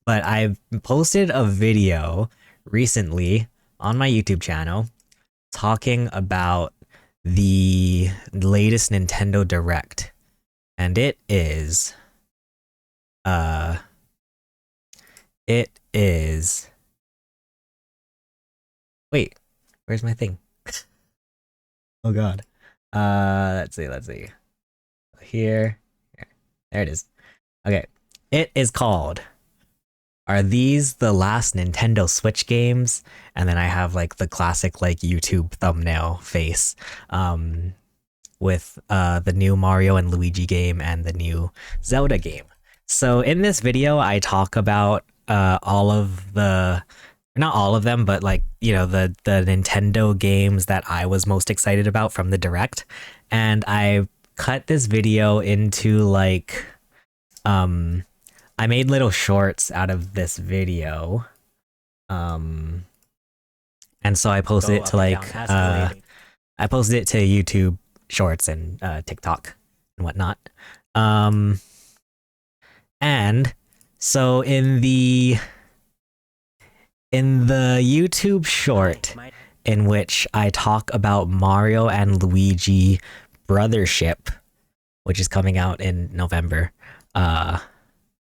but I've posted a video recently on my YouTube channel talking about the latest Nintendo Direct, and uh it is wait, where's my thing? Oh god. Let's see. Here. There it is. Okay. It is called Are These the Last Nintendo Switch Games? And then I have like the classic like YouTube thumbnail face with the new Mario and Luigi game and the new Zelda game. So in this video I talk about all of the, not all of them, but like, you know, the Nintendo games that I was most excited about from the Direct. And I cut this video into like I made little shorts out of this video. And so I posted it to like I posted it to YouTube Shorts and TikTok and whatnot. And so in the YouTube short in which I talk about Mario and Luigi Brothership, which is coming out in November,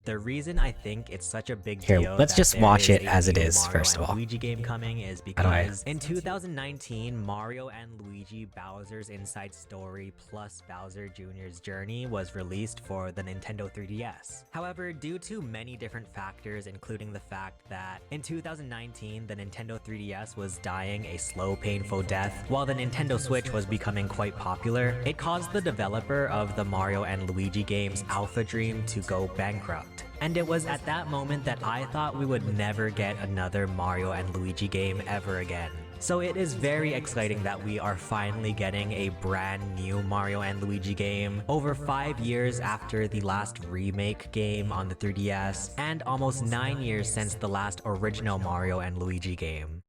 the reason I think it's such a big deal. Here, let's just watch it as it is first of all. Luigi game coming is because in 2019, Mario and Luigi Bowser's Inside Story plus Bowser Jr.'s Journey was released for the Nintendo 3DS. However, due to many different factors, including the fact that in 2019, the Nintendo 3DS was dying a slow, painful death, while the Nintendo Switch was becoming quite popular, it caused the developer of the Mario and Luigi games Alpha Dream to go bankrupt. And it was at that moment that I thought we would never get another Mario and Luigi game ever again. So it is very exciting that we are finally getting a brand new Mario and Luigi game over 5 years after the last remake game on the 3DS, and almost 9 years since the last original Mario and Luigi game.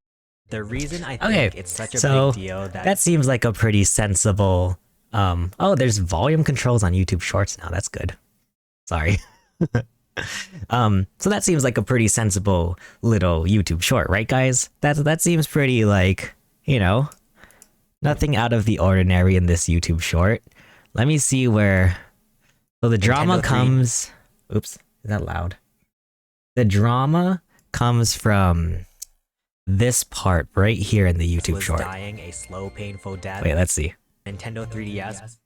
The reason I think it's such a big deal that seems like a pretty sensible oh, there's volume controls on YouTube Shorts now. That's good. Sorry. So that seems like a pretty sensible little YouTube short, right guys? That seems pretty like, you know, nothing out of the ordinary in this YouTube short. Let me see where, so the drama comes, oops, is that loud? The drama comes from this part right here in the YouTube short. Dying a slow, painful death. Wait, let's see. Nintendo 3DS.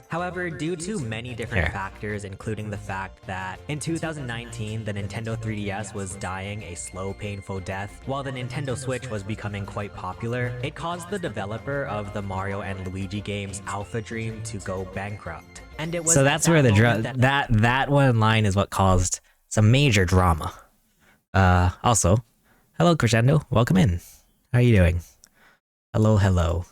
However, due to many different factors, including the fact that in 2019, the Nintendo 3DS was dying a slow, painful death, while the Nintendo Switch was becoming quite popular, it caused the developer of the Mario and Luigi games Alpha Dream to go bankrupt. And it was so that's where the that one line is what caused some major drama. Also, hello Crescendo, welcome in. How are you doing? Hello.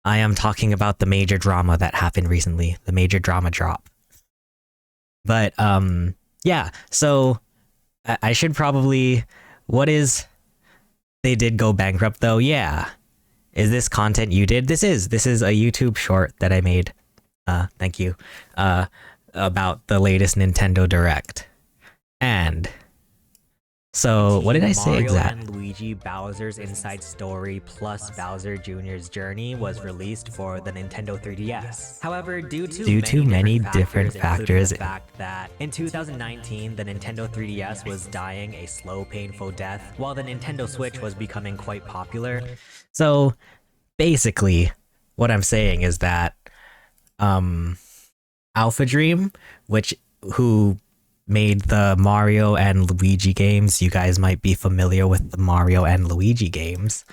I am talking about the major drama that happened recently, the major drama drop. But, yeah, so I should probably, they did go bankrupt though, yeah. Is this content you did? This is a YouTube short that I made, thank you, about the latest Nintendo Direct. And so, what did I say exactly? Mario and Luigi Bowser's Inside Story plus Bowser Jr.'s Journey was released for the Nintendo 3DS. However, due to many different factors, the fact that in 2019, the Nintendo 3DS was dying a slow, painful death, while the Nintendo Switch was becoming quite popular. So, basically, what I'm saying is that, Alpha Dream, who made the Mario and Luigi games. You guys might be familiar with the Mario and Luigi games,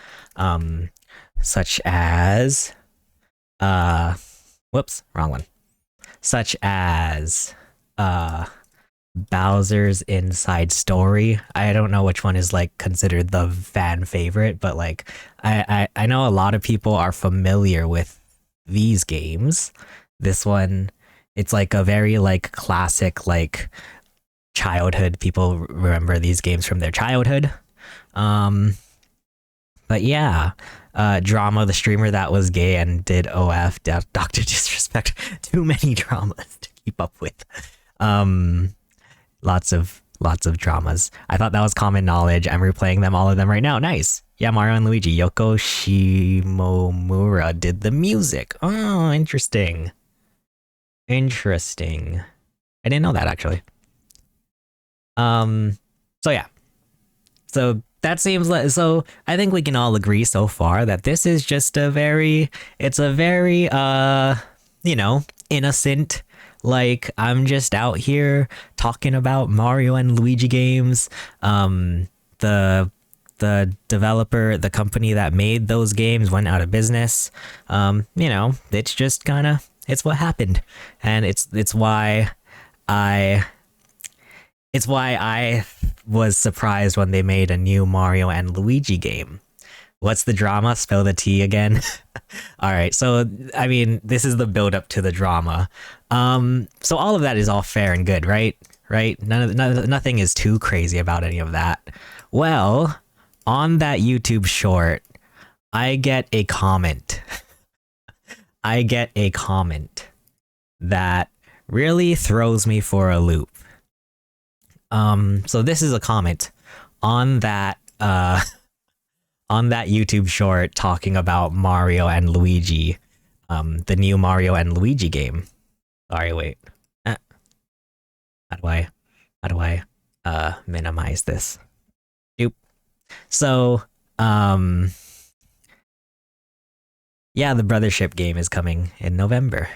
such as, whoops, wrong one. Such as, Bowser's Inside Story. I don't know which one is like considered the fan favorite, but like, I know a lot of people are familiar with these games. This one, it's like a very like classic, like, childhood. People remember these games from their childhood. But yeah, Drama, the streamer that was gay and did OF, Dr. Disrespect, too many dramas to keep up with. Um, lots of dramas. I thought that was common knowledge. I'm replaying them, all of them right now. Nice. Yeah, Mario and Luigi. Yoko Shimomura did the music. Oh, interesting. Interesting. I didn't know that actually. So yeah. So that seems like, so I think we can all agree so far that this is just it's a very innocent, like, I'm just out here talking about Mario and Luigi games. The developer, the company that made those games went out of business. It's just kind of, it's what happened. And I it's why I was surprised when they made a new Mario and Luigi game. What's the drama? Spell the T again. All right. So, I mean, this is the build up to the drama. So all of that is all fair and good, right? Right? Nothing is too crazy about any of that. Well, on that YouTube short, I get a comment. I get a comment that really throws me for a loop. So this is a comment on that on that YouTube short talking about Mario and Luigi, the new Mario and Luigi game. Sorry, wait. How do I minimize this? Doop. So, yeah, the Brothership game is coming in November.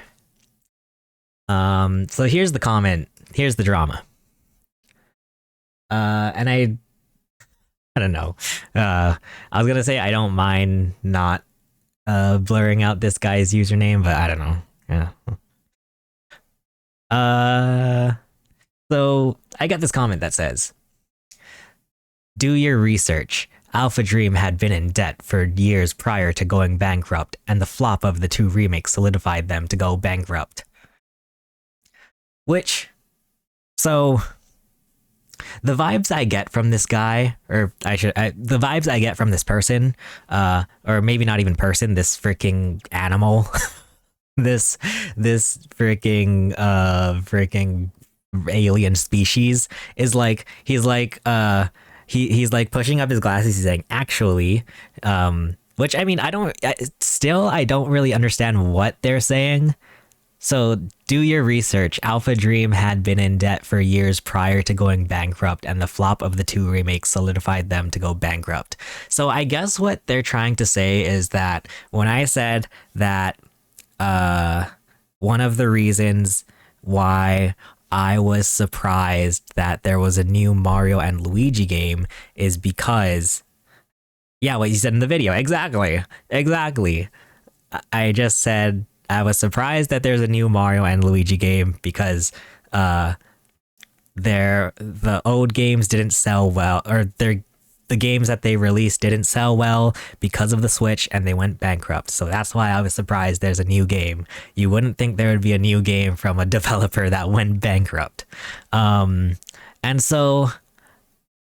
So here's the comment. Here's the drama. And I don't know. I was gonna say I don't mind not blurring out this guy's username, but I don't know. Yeah. So I got this comment that says, "Do your research. Alpha Dream had been in debt for years prior to going bankrupt, and the flop of the 2 remakes solidified them to go bankrupt." Which, so the vibes I get from this guy, or the vibes I get from this person, or maybe not even person, this freaking animal, this freaking alien species, is like, he's like pushing up his glasses. He's saying, actually, which, I mean, I don't really understand what they're saying. So do your research. Alpha Dream had been in debt for years prior to going bankrupt, and the flop of the 2 remakes solidified them to go bankrupt. So I guess what they're trying to say is that when I said that one of the reasons why I was surprised that there was a new Mario and Luigi game is because, yeah, what you said in the video. Exactly. I just said I was surprised that there's a new Mario and Luigi game because the old games didn't sell well, or the games that they released didn't sell well because of the Switch, and they went bankrupt. So that's why I was surprised there's a new game. You wouldn't think there would be a new game from a developer that went bankrupt. And so,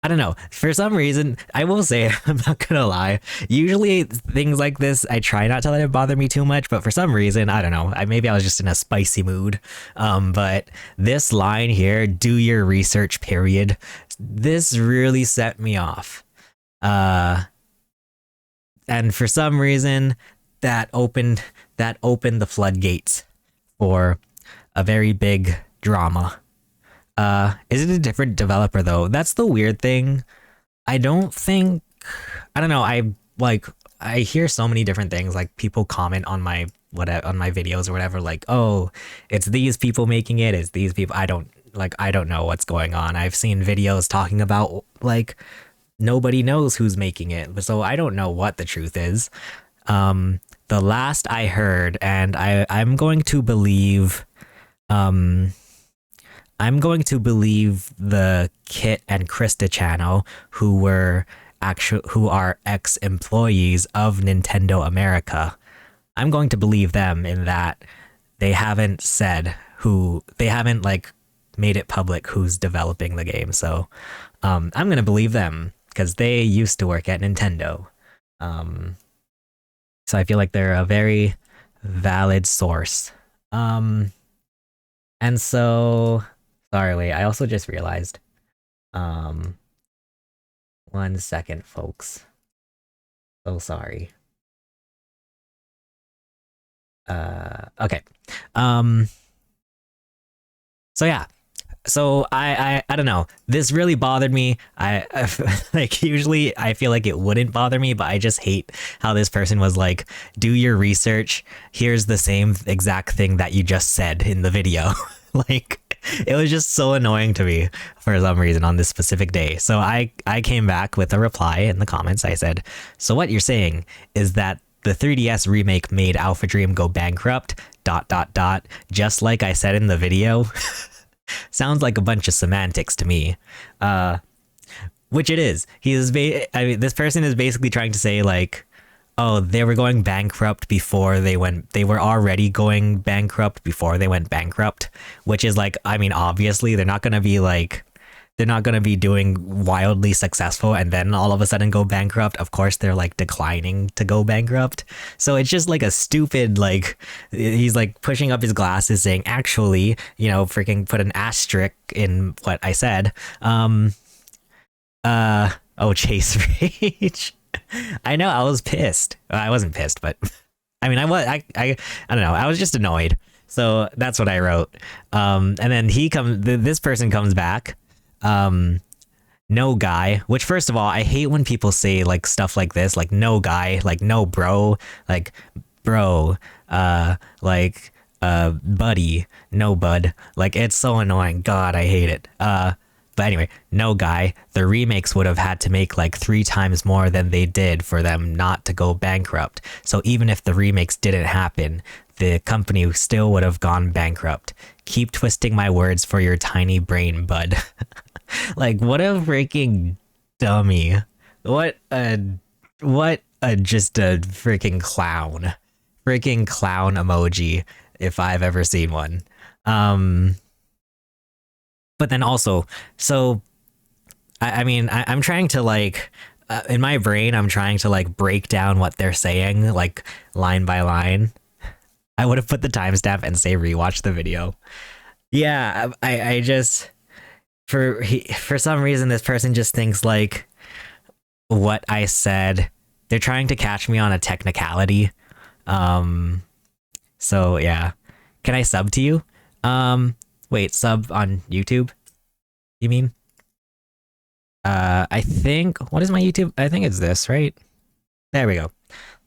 I don't know. For some reason, I will say, I'm not gonna lie, usually things like this, I try not to let it bother me too much, but for some reason, I don't know, maybe I was just in a spicy mood. But this line here, "do your research, period," this really set me off. And for some reason, that opened the floodgates for a very big drama. Is it a different developer though? That's the weird thing. I don't know. I hear so many different things. Like, people comment on my videos or whatever, like, "Oh, it's these people making it. It's these people." I don't know what's going on. I've seen videos talking about, like, nobody knows who's making it. So I don't know what the truth is. The last I heard, and I'm going to believe, the Kit and Krista channel, who are ex-employees of Nintendo America. I'm going to believe them in that they haven't made it public who's developing the game. So I'm going to believe them because they used to work at Nintendo. So I feel like they're a very valid source. And so Sorry, wait, I also just realized. Um, 1 second, folks. So sorry. Okay. Um, so yeah. So I don't know. This really bothered me. Like usually I feel like it wouldn't bother me, but I just hate how this person was like, do your research. Here's the same exact thing that you just said in the video. Like it was just so annoying to me for some reason on this specific day. So I came back with a reply in the comments. I said, "So what you're saying is that the 3DS remake made Alpha Dream go bankrupt, dot dot dot, just like I said in the video." Sounds like a bunch of semantics to me. Which it is. I mean, this person is basically trying to say like, oh, they were going bankrupt before they were already going bankrupt before they went bankrupt, which is like, I mean, obviously they're not going to be doing wildly successful and then all of a sudden go bankrupt. Of course, they're like declining to go bankrupt. So it's just like a stupid, like, he's like pushing up his glasses saying, actually, you know, freaking put an asterisk in what I said. Oh, Chase Rage. I know, I was pissed. I wasn't pissed, but I mean, I don't know. I was just annoyed. So that's what I wrote. And then this person comes back. No guy, which first of all, I hate when people say like stuff like this, like no guy, like no bro, like bro, like buddy, no bud. Like it's so annoying. God, I hate it. But anyway, no guy, the remakes would have had to make like 3 times more than they did for them not to go bankrupt. So even if the remakes didn't happen, the company still would have gone bankrupt. Keep twisting my words for your tiny brain, bud. Like, what a freaking dummy. What a just a freaking clown. Freaking clown emoji, if I've ever seen one. But then also, so I mean, I'm trying to like, in my brain, I'm trying to like break down what they're saying, like line by line. I would have put the timestamp and say rewatch the video. Yeah, I just for some reason this person just thinks like what I said. They're trying to catch me on a technicality. So yeah, can I sub to you? Wait, sub on YouTube? You mean? I think, what is my YouTube? I think it's this, right? There we go.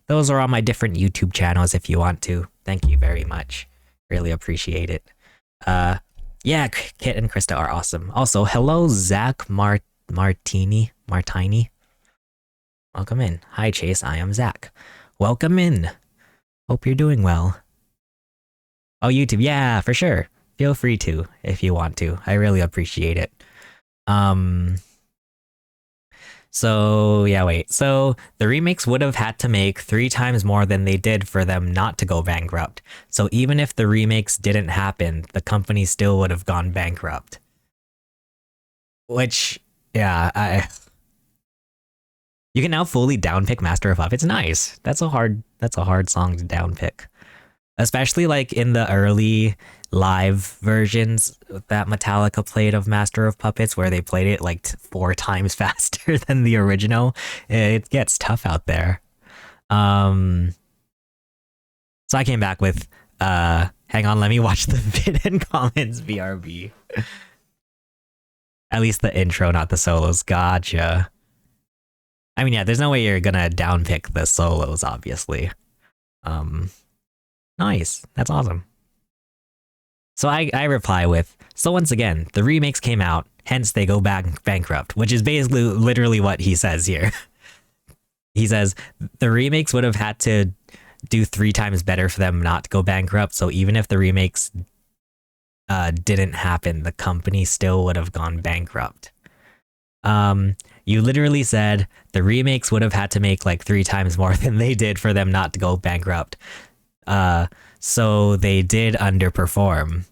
Those are on my different YouTube channels if you want to. Thank you very much. Really appreciate it. Yeah, Kit and Krista are awesome. Also, hello, Zach Martini. Welcome in. Hi, Chase. I am Zach. Welcome in. Hope you're doing well. Oh, YouTube. Yeah, for sure. Feel free to if you want to. I really appreciate it. So yeah, wait. So the remakes would have had to make 3 times more than they did for them not to go bankrupt. So even if the remakes didn't happen, the company still would have gone bankrupt. Which, yeah, you can now fully downpick Master of Puppets. Nice. That's a hard song to downpick. Especially like in the early live versions that Metallica played of Master of Puppets, where they played it like 4 times faster than the original. It gets tough out there. So I came back with, hang on, let me watch the vid and comments BRB. At least the intro, not the solos. Gotcha. I mean, yeah, there's no way you're gonna downpick the solos, obviously. Nice. That's awesome. So I reply with, so once again, the remakes came out, hence they go bankrupt, which is basically literally what he says here. He says, the remakes would have had to do 3 times better for them not to go bankrupt, so even if the remakes didn't happen, the company still would have gone bankrupt. You literally said the remakes would have had to make like 3 times more than they did for them not to go bankrupt. So they did underperform.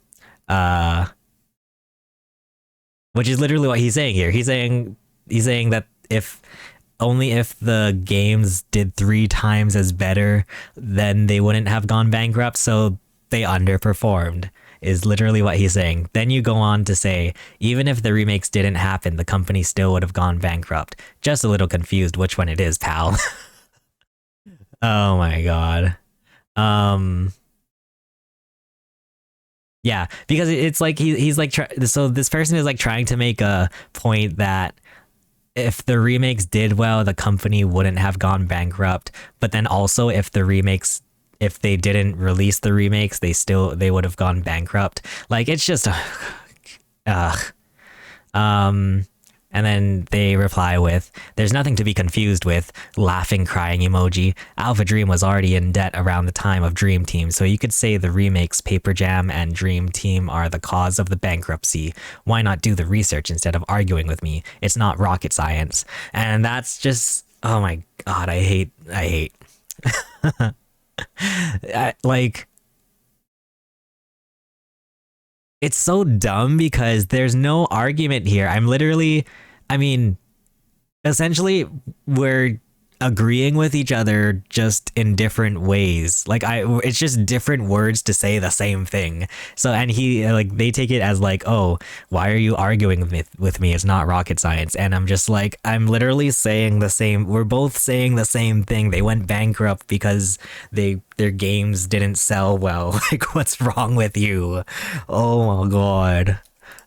Which is literally what he's saying here. He's saying that if the games did 3 times as better, then they wouldn't have gone bankrupt, so they underperformed. is literally what he's saying. Then you go on to say, even if the remakes didn't happen, the company still would have gone bankrupt. Just a little confused which one it is, pal. Oh my god. Yeah, because it's like he's like so this person is like trying to make a point that if the remakes did well, the company wouldn't have gone bankrupt. But then also if they didn't release the remakes, they would have gone bankrupt. Like it's just and then they reply with, there's nothing to be confused with, laughing crying emoji. Alpha Dream was already in debt around the time of Dream Team, so you could say the remakes Paper Jam and Dream Team are the cause of the bankruptcy. Why not do the research instead of arguing with me? It's not rocket science. And that's just, oh my god, I hate. Like, it's so dumb because there's no argument here. I mean, essentially, we're agreeing with each other just in different ways. Like it's just different words to say the same thing. So, and they take it as like, oh, why are you arguing with me? It's not rocket science. And I'm just like, I'm literally saying the same. We're both saying the same thing. They went bankrupt because their games didn't sell well. Like, what's wrong with you? Oh my god.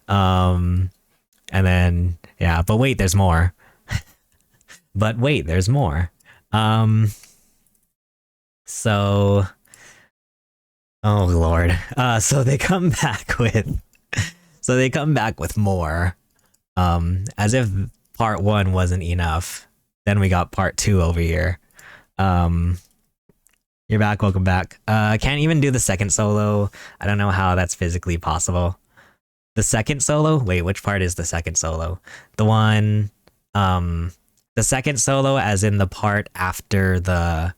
And then, yeah, but wait, there's more. But wait, there's more. So, oh lord. So they come back with more. As if part 1 wasn't enough. Then we got part 2 over here. You're back, welcome back. Can't even do the second solo. I don't know how that's physically possible. The second solo? Wait, which part is the second solo? The one, the second solo as in the part after the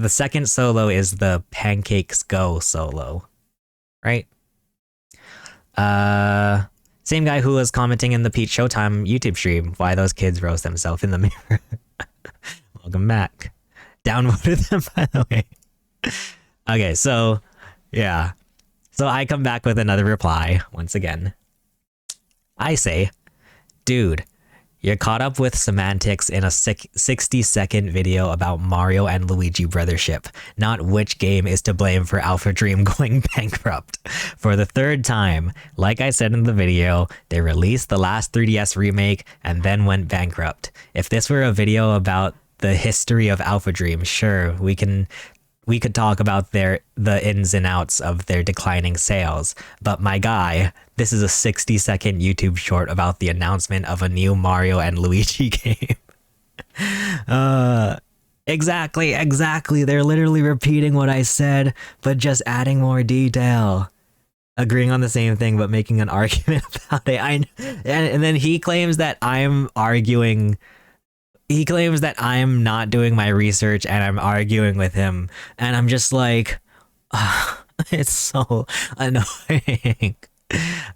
second solo is the Pancakes Go solo, right? Same guy who was commenting in the Pete Showtime YouTube stream, why those kids roast themselves in the mirror. Welcome back. Downvoted them, by the way. Okay, so yeah. So I come back with another reply once again. I say, dude, you're caught up with semantics in a 60-second video about Mario and Luigi brothership, not which game is to blame for Alpha Dream going bankrupt. For the third time, like I said in the video, they released the last 3DS remake and then went bankrupt. If this were a video about the history of Alpha Dream, sure, we could talk about the ins and outs of their declining sales. But my guy, this is a 60-second YouTube short about the announcement of a new Mario and Luigi game. Exactly. They're literally repeating what I said, but just adding more detail. Agreeing on the same thing, but making an argument about it. And then he claims that I'm arguing. He claims that I'm not doing my research and I'm arguing with him. And I'm just like, it's so annoying.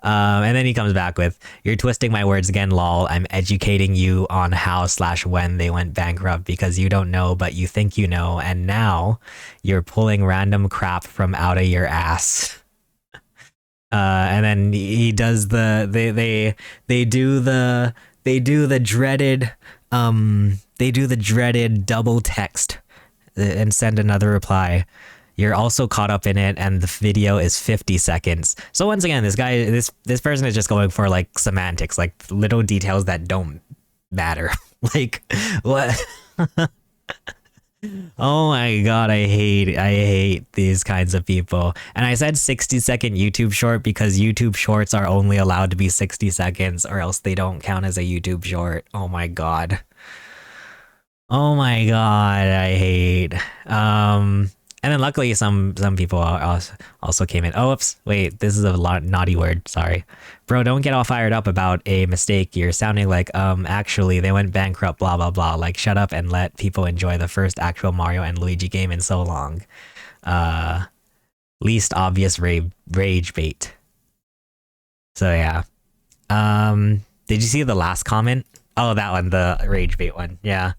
And then he comes back with, you're twisting my words again, lol. I'm educating you on how/when they went bankrupt because you don't know, but you think you know. And now you're pulling random crap from out of your ass. And then he does they do the dreaded double text and send another reply. You're also caught up in it and the video is 50 seconds. So once again, this person is just going for like semantics, like little details that don't matter. Like what? Oh my god, I hate these kinds of people. And I said 60-second YouTube short because YouTube shorts are only allowed to be 60 seconds or else they don't count as a YouTube short. Oh my god. Oh my god, I hate. And then luckily some people also came in. Oh, oops, wait, this is a naughty word, sorry. Bro, don't get all fired up about a mistake. You're sounding like, actually, they went bankrupt, blah, blah, blah. Like, shut up and let people enjoy the first actual Mario and Luigi game in so long. Least obvious rage bait. So, yeah. Did you see the last comment? Oh, that one, the rage bait one, yeah.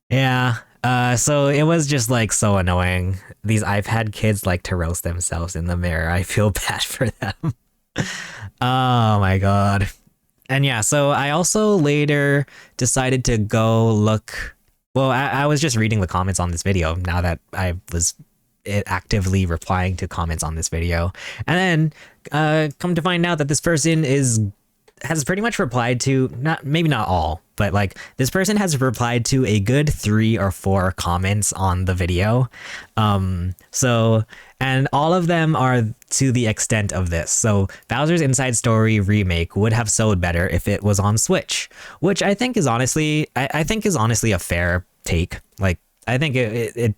Yeah, So it was just like so annoying. These iPad kids like to roast themselves in the mirror. I feel bad for them. Oh my god. And yeah, so I also later decided to go look. Well, I was just reading the comments on this video now that I was actively replying to comments on this video. And then come to find out that this person has pretty much replied to, not maybe not all, but like this person has replied to a good 3 or 4 comments on the video. So, and all of them are to the extent of this. So Bowser's Inside Story remake would have sold better if it was on Switch, which I think is honestly, I think is honestly a fair take. Like, I think it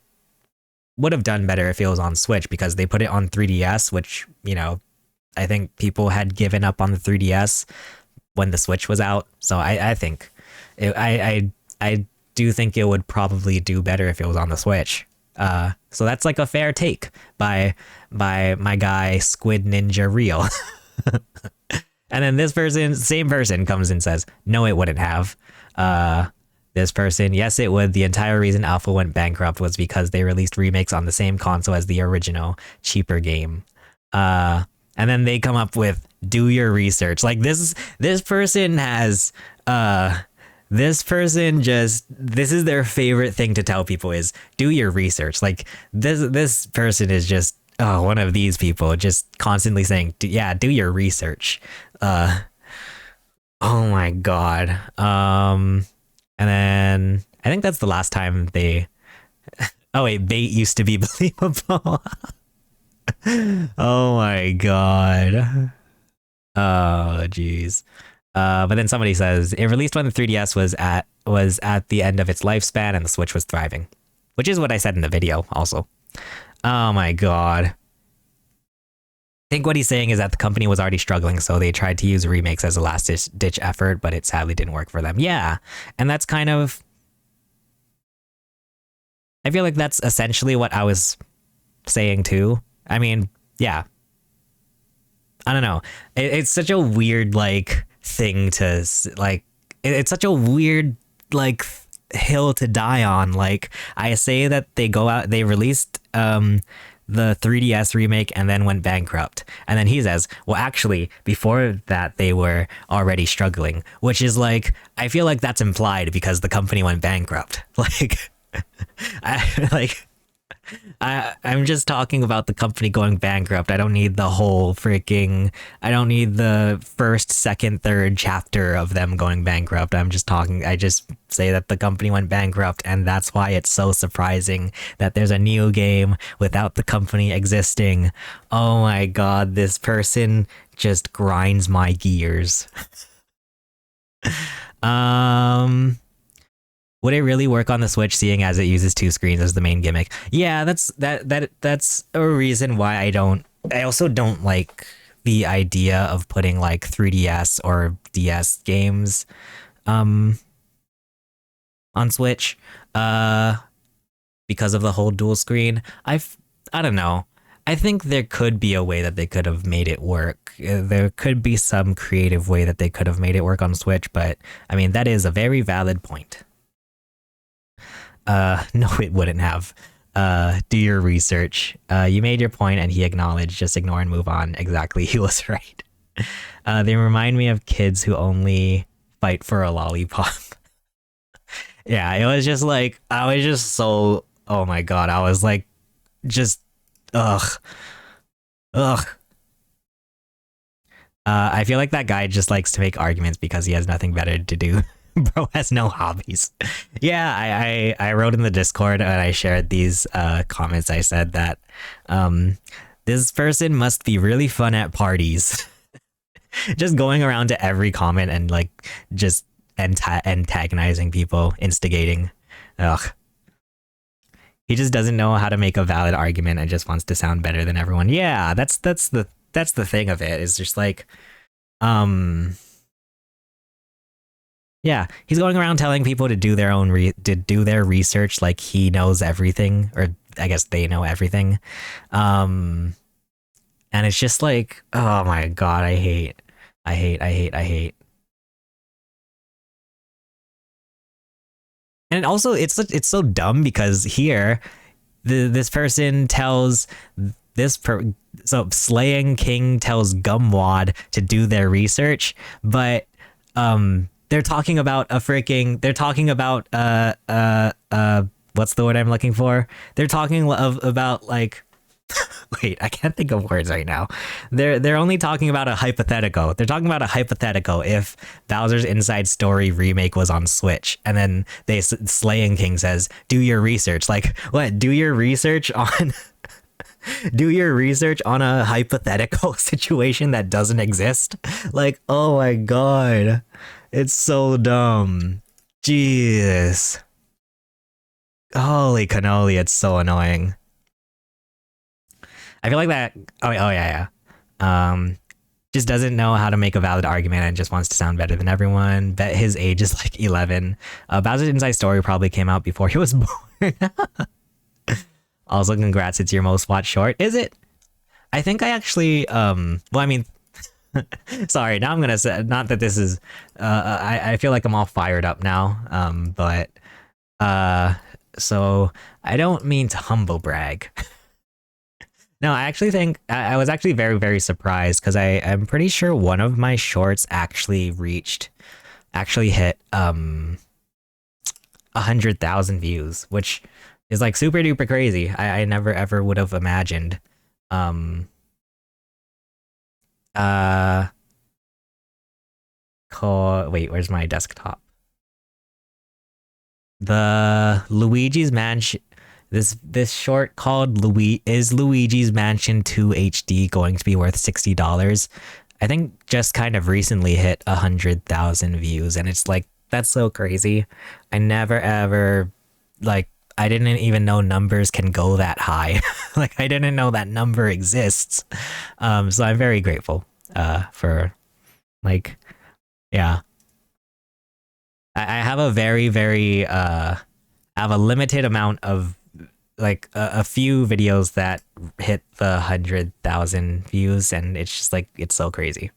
would have done better if it was on Switch because they put it on 3DS, which, you know, I think people had given up on the 3DS when the Switch was out. So I think I do think it would probably do better if it was on the Switch. So that's like a fair take by my guy Squid Ninja Real. And then this person, same person, comes and says, no, it wouldn't have. This person, yes, it would. The entire reason Alpha went bankrupt was because they released remakes on the same console as the original, cheaper game. And then they come up with do your research. Like this person has this person just, this is their favorite thing to tell people is do your research. Like this person is just one of these people just constantly saying, yeah, do your research. Oh my god. And then I think that's the last time they oh wait, bait used to be believable. Oh my god. Oh jeez. But then somebody says it released when the 3DS was at the end of its lifespan and the Switch was thriving, which is what I said in the video also. Oh my god. I think what he's saying is that the company was already struggling, so they tried to use remakes as a last ditch effort, but it sadly didn't work for them. Yeah, and that's kind of, I feel like that's essentially what I was saying too. I mean, yeah. I don't know. It's such a weird like thing to like. It's such a weird like hill to die on. Like I say that they released the 3DS remake and then went bankrupt, and then he says, well, actually, before that they were already struggling, which is like I feel like that's implied because the company went bankrupt. Like, I'm just talking about the company going bankrupt. I don't need the whole freaking, I don't need the first, second, third chapter of them going bankrupt. I just say that the company went bankrupt, and that's why it's so surprising that there's a new game without the company existing. Oh my god, this person just grinds my gears. Would it really work on the Switch, seeing as it uses 2 screens as the main gimmick? Yeah, that's a reason why I also don't like the idea of putting like 3DS or DS games on Switch because of the whole dual screen. I don't know. I think there could be a way that they could have made it work. There could be some creative way that they could have made it work on Switch, but I mean, that is a very valid point. No, it wouldn't have. Do your research. You made your point and he acknowledged, just ignore and move on. Exactly, he was right. They remind me of kids who only fight for a lollipop. Yeah, it was just like, I was just so, oh my god, I was like, just, ugh. I feel like that guy just likes to make arguments because he has nothing better to do. Bro has no hobbies. Yeah, I wrote in the Discord and I shared these comments. I said that this person must be really fun at parties. Just going around to every comment and like just antagonizing people, instigating. Ugh. He just doesn't know how to make a valid argument and just wants to sound better than everyone. Yeah, that's the thing of it. Is just like yeah, he's going around telling people to do their own research, like he knows everything, or I guess they know everything. And it's just like, oh my god, I hate. And and also it's so dumb because here, this person tells so Slaying King tells Gumwad to do their research, but they're talking about what's the word I'm looking for? They're talking about like wait, I can't think of words right now. They're only talking about a hypothetical. They're talking about a hypothetical if Bowser's Inside Story remake was on Switch, and then Slaying King says, "Do your research." Like, what? Do your research on do your research on a hypothetical situation that doesn't exist? Like, oh my god. It's so dumb. Jeez. Holy cannoli, it's so annoying. I feel like that. Oh yeah. Just doesn't know how to make a valid argument and just wants to sound better than everyone. Bet his age is like 11. Bowser's Inside Story probably came out before he was born. Also, congrats, it's your most watched short. Is it? I think I actually. Well, I mean, sorry. Now I'm gonna say not that this is. I feel like I'm all fired up now. But so I don't mean to humble brag. No, I actually think I was actually very, very surprised because I'm pretty sure one of my shorts actually hit 100,000 views, which is like super duper crazy. I never ever would have imagined. Wait, where's my desktop? The Luigi's Mansion. This short called Luigi's Mansion 2 HD going to be worth $60? I think just kind of recently hit 100,000 views, and it's like, that's so crazy. I never ever, like, I didn't even know numbers can go that high. Like, I didn't know that number exists. So I'm very grateful for, like, yeah. I have a very, very, I have a limited amount of, like, a few videos that hit the 100,000 views, and it's just like, it's so crazy.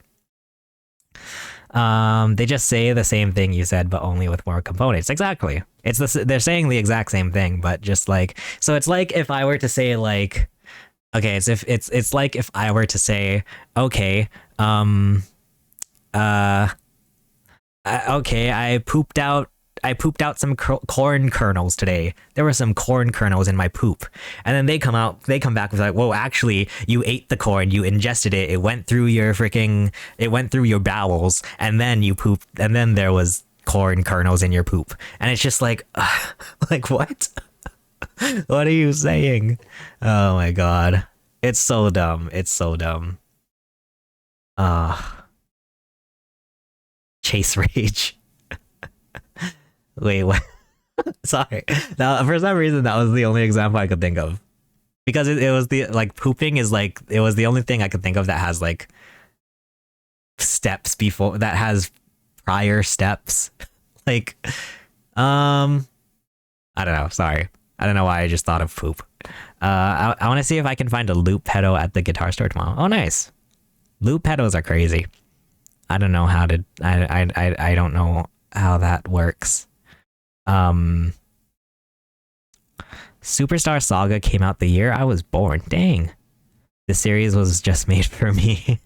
They just say the same thing you said, but only with more components. Exactly. They're saying the exact same thing, but just like, so it's like if I were to say like, okay, it's like if I were to say, okay, okay, I pooped out some corn kernels today. There were some corn kernels in my poop. And then they come back with like, whoa, actually, you ate the corn, you ingested it, it went through your bowels, and then you pooped, and then there was corn kernels in your poop. And it's just like, like, what? What are you saying? Oh my god. It's so dumb. It's so dumb. Chase rage. Wait, what? Sorry. Now, for some reason, that was the only example I could think of. Because it was the, like, pooping is like, it was the only thing I could think of that has, like, steps before, that has prior steps. Like, I don't know. Sorry. I don't know why I just thought of poop. I want to see if I can find a loop pedo at the guitar store tomorrow. Oh, nice. Loop pedos are crazy. I don't know how to, I don't know how that works. Superstar Saga came out the year I was born. Dang. The series was just made for me.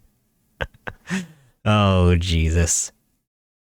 Oh, Jesus.